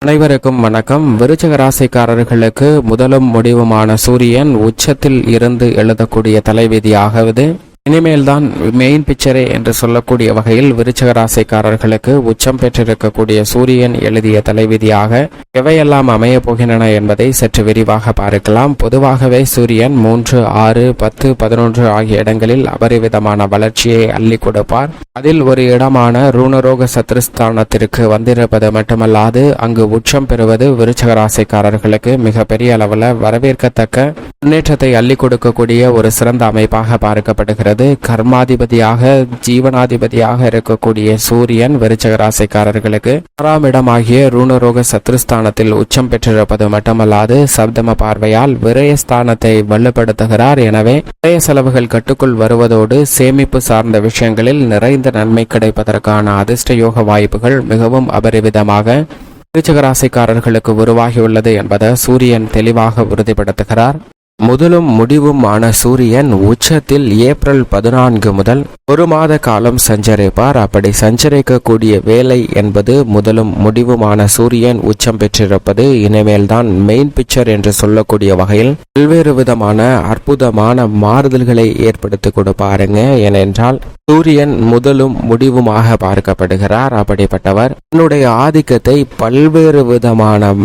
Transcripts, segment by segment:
அனைவருக்கும் வணக்கம். விருச்சிக ராசிக்காரர்களுக்கு முதலும் முடிவுமான சூரியன் உச்சத்தில் இருந்து எழுதக்கூடிய தலைவிதியாகவது இனிமேல் தான் மெயின் பிக்சரே என்று சொல்லக்கூடிய வகையில் விருச்சிக ராசிக்காரர்களுக்கு உச்சம் பெற்றிருக்கக்கூடிய சூரியன் எழுதிய தலைவிதியாக எவையெல்லாம் அமைய போகின்றன என்பதை சற்று விரிவாக பார்க்கலாம். பொதுவாகவே சூரியன் 3, 6, 10, 11 ஆகிய இடங்களில் அபரிவிதமான வளர்ச்சியை அள்ளி கொடுப்பார். அதில் ஒரு இடமான ரூணரோக சத்ருஸ்தானத்திற்கு வந்திருப்பது மட்டுமல்லாது அங்கு உச்சம் பெறுவது விருச்சிக ராசிக்காரர்களுக்கு மிக பெரிய அளவில் வரவேற்கத்தக்க முன்னேற்றத்தை அள்ளி கொடுக்கக்கூடிய ஒரு சிறந்த அமைப்பாக பார்க்கப்படுகிறது. கர்மாதிபதியாக ஜீவனாதிபதியாக இருக்கக்கூடிய சூரியன் விருச்சிக ராசிக்காரர்களுக்கு 6ஆம் இடமாகிய ரூணரோக சத்ருஸ்தானத்தில் உச்சம் பெற்றிருப்பது மட்டுமல்லாது சப்தம பார்வையால் விரயஸ்தானத்தை வலுப்படுத்துகிறார். எனவே விரய செலவுகள் கட்டுக்குள் வருவதோடு சேமிப்பு சார்ந்த விஷயங்களில் நிறைந்த நன்மை கிடைப்பதற்கான அதிர்ஷ்ட யோக வாய்ப்புகள் மிகவும் அபரிவிதமாக விருச்சிக ராசிக்காரர்களுக்கு உருவாகியுள்ளது என்பதை சூரியன் தெளிவாக உறுதிப்படுத்துகிறார். முதலும் முடிவுமான சூரியன் உச்சத்தில் ஏப்ரல் 14 முதல் ஒரு மாத காலம் சஞ்சரிப்பார். அப்படி சஞ்சரிக்கக்கூடிய வேலை என்பது முதலும் முடிவுமான சூரியன் உச்சம் பெற்றிருப்பது இனிமேல்தான் மெயின் பிக்சர் என்று சொல்லக்கூடிய வகையில் பல்வேறு விதமான அற்புதமான மாறுதல்களை ஏற்படுத்தி கொடுப்பாருங்க. ஏனென்றால் சூரியன் முதலும் முடிவுமாக பார்க்கப்படுகிறார். அப்படிப்பட்டவர் தன்னுடைய ஆதிக்கத்தை பல்வேறு விதமான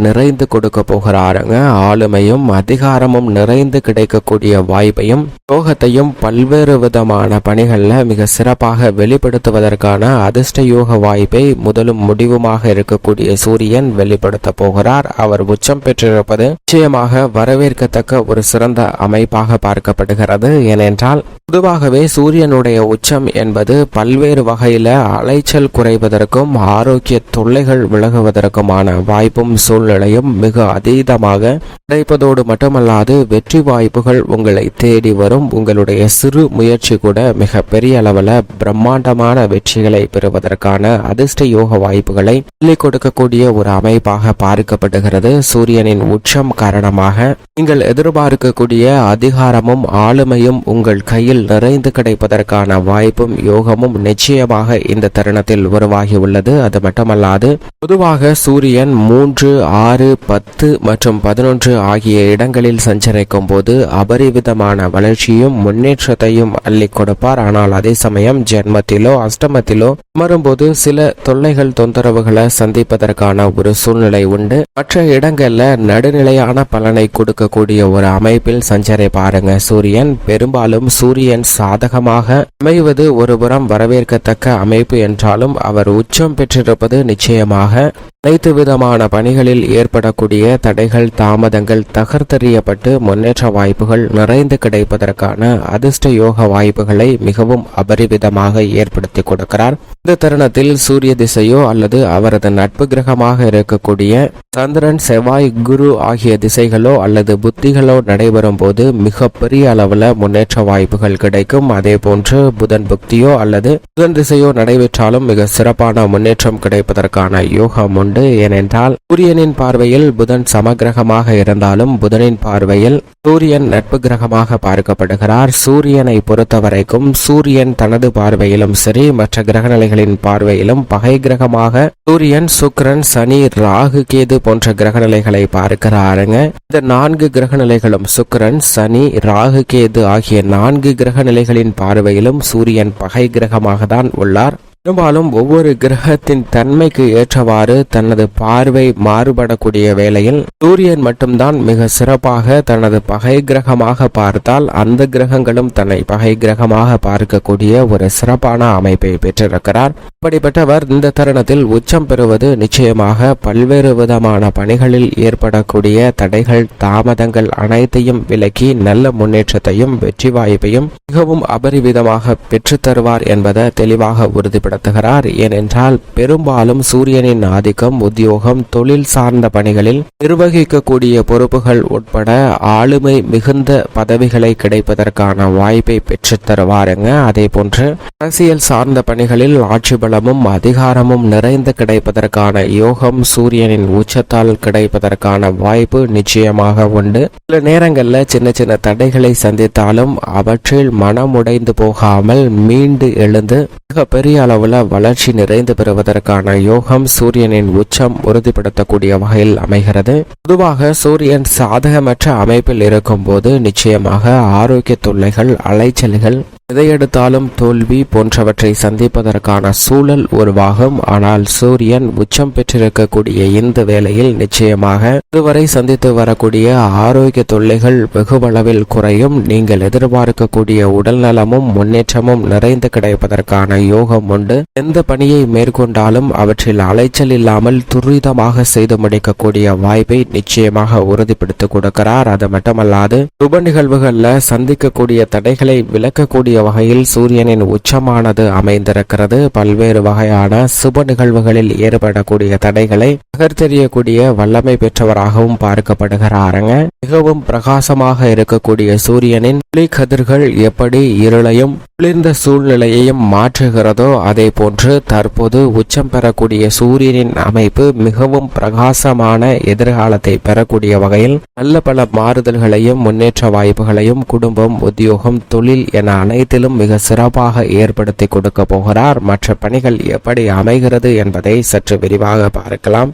நிறைந்து கொடுக்க போகிறாருங்க. ஆளுமையும் அதிகாரமும் நிறைந்து கிடைக்கக்கூடிய வாய்ப்பையும் யோகத்தையும் பல்வேறு விதமான பணிகள்ல மிக சிறப்பாக வெளிப்படுத்துவதற்கான அதிர்ஷ்ட யோக வாய்ப்பை முதலும் முடிவுமாக இருக்கக்கூடிய சூரியன் வெளிப்படுத்த போகிறார். அவர் உச்சம் பெற்றிருப்பது நிச்சயமாக வரவேற்கத்தக்க ஒரு சிறந்த அமைப்பாக பார்க்கப்படுகிறது. ஏனென்றால் பொதுவாகவே சூரியனுடைய உச்சம் என்பது பல்வேறு வகையில அலைச்சல் குறைவதற்கும் ஆரோக்கிய தொல்லைகள் விலகுவதற்குமான வாய்ப்பு சூழ்நிலையும் மிக அதீதமாக கிடைப்பதோடு மட்டுமல்லாது வெற்றி வாய்ப்புகள் உங்களை தேடி வரும். உங்களுடைய சிறு முயற்சி கூட மிக பெரிய அளவில் பிரம்மாண்டமான வெற்றிகளை பெறுவதற்கான அதிர்ஷ்ட யோக வாய்ப்புகளை அள்ளி கொடுக்கக்கூடிய ஒரு அமைப்பாக பார்க்கப்படுகிறது. சூரியனின் உச்சம் காரணமாக நீங்கள் எதிர்பார்க்கக்கூடிய அதிகாரமும் ஆளுமையும் உங்கள் கையில் நிறைந்து கிடைப்பதற்கான வாய்ப்பும் யோகமும் நிச்சயமாக இந்த தருணத்தில் உருவாகியுள்ளது. அது மட்டுமல்லாது பொதுவாக சூரியன் 3, 6, 10 மற்றும் 11 ஆகிய இடங்களில் சஞ்சரிக்கும் போது அபரிவிதமான வளர்ச்சியும் முன்னேற்றத்தையும் அள்ளி கொடுப்பார். ஆனால் அதே சமயம் ஜென்மத்திலோ அஷ்டமத்திலோ அமரும்போது சில தொல்லைகள் தொந்தரவுகளை சந்திப்பதற்கான ஒரு சூழ்நிலை உண்டு. மற்ற இடங்கள்ல நடுநிலையான பலனை கொடுக்கக்கூடிய ஒரு அமைப்பில் சஞ்சரிப்பாருங்க சூரியன். பெரும்பாலும் சூரியன் சாதகமாக அமைவது ஒருபுறம் வரவேற்கத்தக்க அமைப்பு என்றாலும் அவர் உச்சம் பெற்றிருப்பது நிச்சயமாக அனைத்து விதமான பணிகளில் ஏற்படக்கூடிய தடைகள் தாமதங்கள் தகர்த்தெறியப்பட்டு முன்னேற்ற வாய்ப்புகள் நிறைந்து கிடைப்பதற்கான அதிர்ஷ்ட யோக வாய்ப்புகளை மிகவும் அபரிவிதமாக ஏற்படுத்தி கொடுக்கிறார். இந்த தருணத்தில் சூரிய திசையோ அல்லது அவரது நட்பு கிரகமாக இருக்கக்கூடிய சந்திரன், செவ்வாய், குரு ஆகிய திசைகளோ அல்லது புத்திகளோ நடைபெறும் போது மிக பெரிய அளவுல முன்னேற்ற வாய்ப்புகள் கிடைக்கும். அதே போன்று புதன் புக்தியோ அல்லது புதன் திசையோ நடைபெற்றாலும் மிக சிறப்பான முன்னேற்றம் கிடைப்பதற்கான யோகம் உண்டு. ஏனென்றால் சூரியனின் பார்வையில் புதன் சமகிரகமாக இருந்தாலும் புதனின் பார்வையில் சூரியன் நட்பு கிரகமாக பார்க்கப்படுகிறார். சூரியனை பொறுத்தவரைக்கும் சூரியன் தனது பார்வையிலும் சரி மற்ற கிரகநிலைகளின் பார்வையிலும் பகை கிரகமாக சூரியன், சுக்கிரன், சனி, ராகு, கேது போன்ற கிரகநிலைகளை பார்க்கிறாருங்க. இந்த 4 கிரகநிலைகளும் சுக்கிரன், சனி, ராகு, கேது ஆகிய 4 கிரகநிலைகளின் பார்வையிலும் சூரியன் பகை கிரகமாக தான் உள்ளார். பெரும்பாலும் ஒவ்வொரு கிரகத்தின் தன்மைக்கு ஏற்றவாறு தனது பார்வை மாறுபடக்கூடிய வேளையில் சூரியன் மட்டும்தான் மிக சிறப்பாக தனது பகை கிரகமாக பார்த்தால் அந்த கிரகங்களும் தன்னை பகை கிரகமாக பார்க்கக்கூடிய ஒரு சிறப்பான அமைப்பை பெற்றிருக்கிறார். அப்படிப்பட்டவர் இந்த தருணத்தில் உச்சம் பெறுவது நிச்சயமாக பல்வேறு விதமான பணிகளில் ஏற்படக்கூடிய தடைகள் தாமதங்கள் அனைத்தையும் விலக்கி நல்ல முன்னேற்றத்தையும் வெற்றி வாய்ப்பையும் மிகவும் அபரிவிதமாக பெற்றுத்தருவார் என்பதை தெளிவாக உறுதிப்படுத்த நடத்துகிறார். ஏனென்றால் பெரும்பாலும் சூரியனின் ஆதிக்கம் உத்தியோகம், தொழில் சார்ந்த பணிகளில் நிர்வகிக்கக்கூடிய பொறுப்புகள் உட்பட ஆளுமை மிகுந்த பதவிகளை கிடைப்பதற்கான வாய்ப்பை பெற்று தருவாருங்க. அதே போன்று அரசியல் சார்ந்த பணிகளில் ஆட்சி பலமும் அதிகாரமும் நிறைந்து கிடைப்பதற்கான யோகம் சூரியனின் உச்சத்தால் கிடைப்பதற்கான வாய்ப்பு நிச்சயமாக உண்டு. சில நேரங்களில் சின்ன சின்ன தடைகளை சந்தித்தாலும் அவற்றில் மனமுடைந்து போகாமல் மீண்டு எழுந்து மிக பெரிய அளவில் அளவில் வளர்ச்சி நிறைந்து பெறுவதற்கான யோகம் சூரியனின் உச்சம் உறுதிப்படுத்தக்கூடிய வகையில் அமைகிறது. பொதுவாக சூரியன் சாதகமற்ற அமைப்பில் இருக்கும் போது நிச்சயமாக ஆரோக்கிய தொல்லைகள், அலைச்சல்கள், எதையெடுத்தாலும் தோல்வி போன்றவற்றை சந்திப்பதற்கான சூழல் உருவாகும். ஆனால் சூரியன் உச்சம் பெற்றிருக்கக்கூடிய இந்த வேளையில் நிச்சயமாக இதுவரை சந்தித்து வரக்கூடிய ஆரோக்கிய தொல்லைகள் வெகுவளவில் குறையும். நீங்கள் எதிர்பார்க்கக்கூடிய உடல் நலமும் முன்னேற்றமும் நிறைந்து கிடைப்பதற்கான யோகம் உண்டு. எந்த பணியை மேற்கொண்டாலும் அவற்றில் அலைச்சல் இல்லாமல் துரிதமாக செய்து முடிக்கக்கூடிய வாய்ப்பை நிச்சயமாக உறுதிப்படுத்தி கொடுக்கிறார். அது மட்டுமல்லாது சுப நிகழ்வுகளில் சந்திக்கக்கூடிய தடைகளை விளக்கக்கூடிய வகையில் சூரியனின் உச்சமானது அமைந்திருக்கிறது. பல்வேறு வகையான சுப நிகழ்வுகளில் ஏற்படக்கூடிய தடைகளை நகர்த்தெறியக்கூடிய வல்லமை பெற்றவராகவும் பார்க்கப்படுகிறாருங்க. மிகவும் பிரகாசமாக இருக்கக்கூடிய சூரியனின் ஒளி கதிர்கள் எப்படி இருளையும் குளிர்ந்த சூழ்நிலையையும் மாற்றுகிறதோ அதே போன்று தற்போது உச்சம் பெறக்கூடிய சூரியனின் அமைப்பு மிகவும் பிரகாசமான எதிர்காலத்தை பெறக்கூடிய வகையில் நல்ல பல மாறுதல்களையும் முன்னேற்ற வாய்ப்புகளையும் குடும்பம், உத்தியோகம், தொழில் என அனைத்திலும் மிக சிறப்பாக ஏற்படுத்தி கொடுக்க போகிறார். மற்ற பணிகள் எப்படி அமைகிறது என்பதை சற்று விரிவாக பார்க்கலாம்.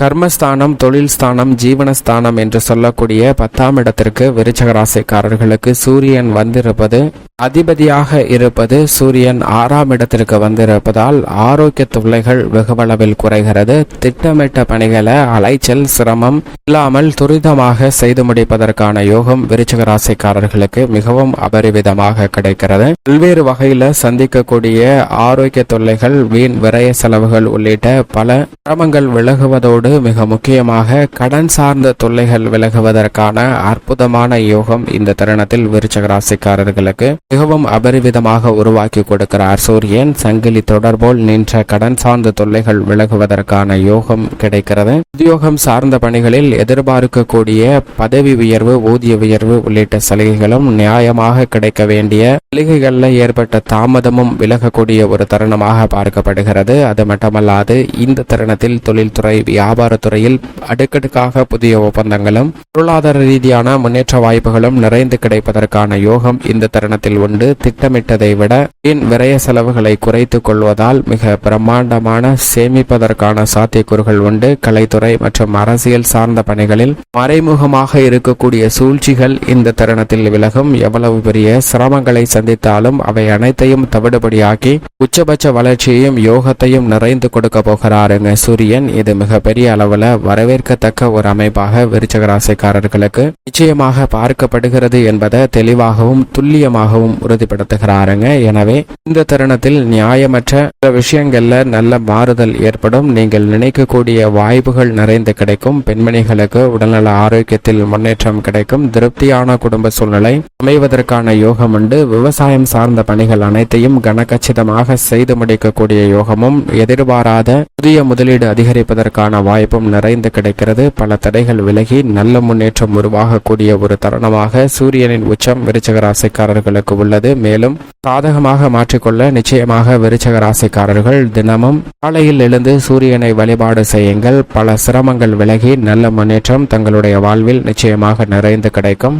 கர்மஸ்தானம், தொழில் ஸ்தானம், ஜீவனஸ்தானம் என்று சொல்லக்கூடிய 10ஆம் இடத்திற்கு விருச்சிக ராசிக்காரர்களுக்கு சூரியன் வந்திருப்பது, அதிபதியாக இருப்பது சூரியன் 6ஆம் இடத்திற்கு வந்திருப்பதால் ஆரோக்கிய தொல்லைகள் வெகுவளவில் குறைகிறது. திட்டமிட்ட பணிகளை அலைச்சல், சிரமம் இல்லாமல் துரிதமாக செய்து முடிப்பதற்கான யோகம் விருச்சிக ராசிக்காரர்களுக்கு மிகவும் அபரிவிதமாக கிடைக்கிறது. பல்வேறு வகையில சந்திக்கக்கூடிய ஆரோக்கிய தொல்லைகள், வீண் விரய செலவுகள் உள்ளிட்ட பல சிரமங்கள் விலகுவதோடு மிக முக்கியமாக கடன் சார்ந்த தொல்லைகள் விலகுவதற்கான அற்புதமான யோகம் இந்த தருணத்தில் விருச்சிக ராசிக்காரர்களுக்கு மிகவும் அபரிவிதமாக உருவாக்கி கொடுக்கிறார் சூரியன். சங்கிலி தொடர்போல் நின்ற கடன் சார்ந்த தொல்லைகள் விலகுவதற்கான யோகம் கிடைக்கிறது. உத்தியோகம் சார்ந்த பணிகளில் எதிர்பார்க்கக்கூடிய பதவி உயர்வு, ஊதிய உயர்வு உள்ளிட்ட சலுகைகளும் நியாயமாக கிடைக்க வேண்டிய சலுகைகளில் ஏற்பட்ட தாமதமும் விலகக்கூடிய ஒரு தருணமாக பார்க்கப்படுகிறது. அது மட்டுமல்லாது இந்த தருணத்தில் தொழில்துறை, வியாபாரத்துறையில் அடுக்கடுக்காக புதிய ஒப்பந்தங்களும் பொருளாதார ரீதியான முன்னேற்ற வாய்ப்புகளும் நிறைந்து கிடைப்பதற்கான யோகம் இந்த தருணத்தில் உண்டு. திட்டமிட்டதை விட வீண் விரய செலவுகளை குறைத்துக் கொள்வதால் மிக பிரம்மாண்டமான சேமிப்பதற்கான சாத்தியக்கூறுகள் உண்டு. கலைத்துறை மற்றும் அரசியல் சார்ந்த பணிகளில் மறைமுகமாக இருக்கக்கூடிய சூழ்ச்சிகள் இந்த தருணத்தில் விலகும். எவ்வளவு பெரிய சிரமங்களை சந்தித்தாலும் அவை அனைத்தையும் தவிடுபடியாக்கி உச்சபட்ச வளர்ச்சியையும் யோகத்தையும் நிறைந்து கொடுக்க போகிறாருங்க சூரியன். இது மிக பெரிய அளவுல வரவேற்கத்தக்க ஒரு அமைப்பாக விருச்சிக ராசிக்காரர்களுக்கு நிச்சயமாக பார்க்கப்படுகிறது என்பதை தெளிவாகவும் துல்லியமாகவும் உறுதிப்படுத்துகிறாருங்க. எனவே இந்த தருணத்தில் நியாயமற்ற விஷயங்கள்ல நல்ல மாறுதல் ஏற்படும். நீங்கள் நினைக்கக்கூடிய வாய்ப்புகள் நிறைந்து கிடைக்கும். பெண்மணிகளுக்கு உடல்நல ஆரோக்கியத்தில் முன்னேற்றம் கிடைக்கும். திருப்தியான குடும்ப சூழ்நிலை அமைவதற்கான யோகம் உண்டு. விவசாயம் சார்ந்த பணிகள் அனைத்தையும் கனகச்சிதமாக செய்து முடிக்கக்கூடிய யோகமும், எதிர்பாராத புதிய முதலீடு அதிகரிப்பதற்கான வாய்ப்பும் நிறைந்து கிடைக்கிறது. பல தடைகள் விலகி நல்ல முன்னேற்றம் உருவாகக்கூடிய ஒரு தருணமாக சூரியனின் உச்சம் விருச்சிக ராசிக்காரர்களுக்கு உள்ளது. மேலும் சாதகமாக மாற்றிக்கொள்ள நிச்சயமாக விருச்சிக ராசிக்காரர்கள் தினமும் காலையில் எழுந்து சூரியனை வழிபாடு செய்யுங்கள். பல சிரமங்கள் விலகி நல்ல முன்னேற்றம் தங்களுடைய வாழ்வில் நிச்சயமாக நிறைந்து கிடைக்கும்.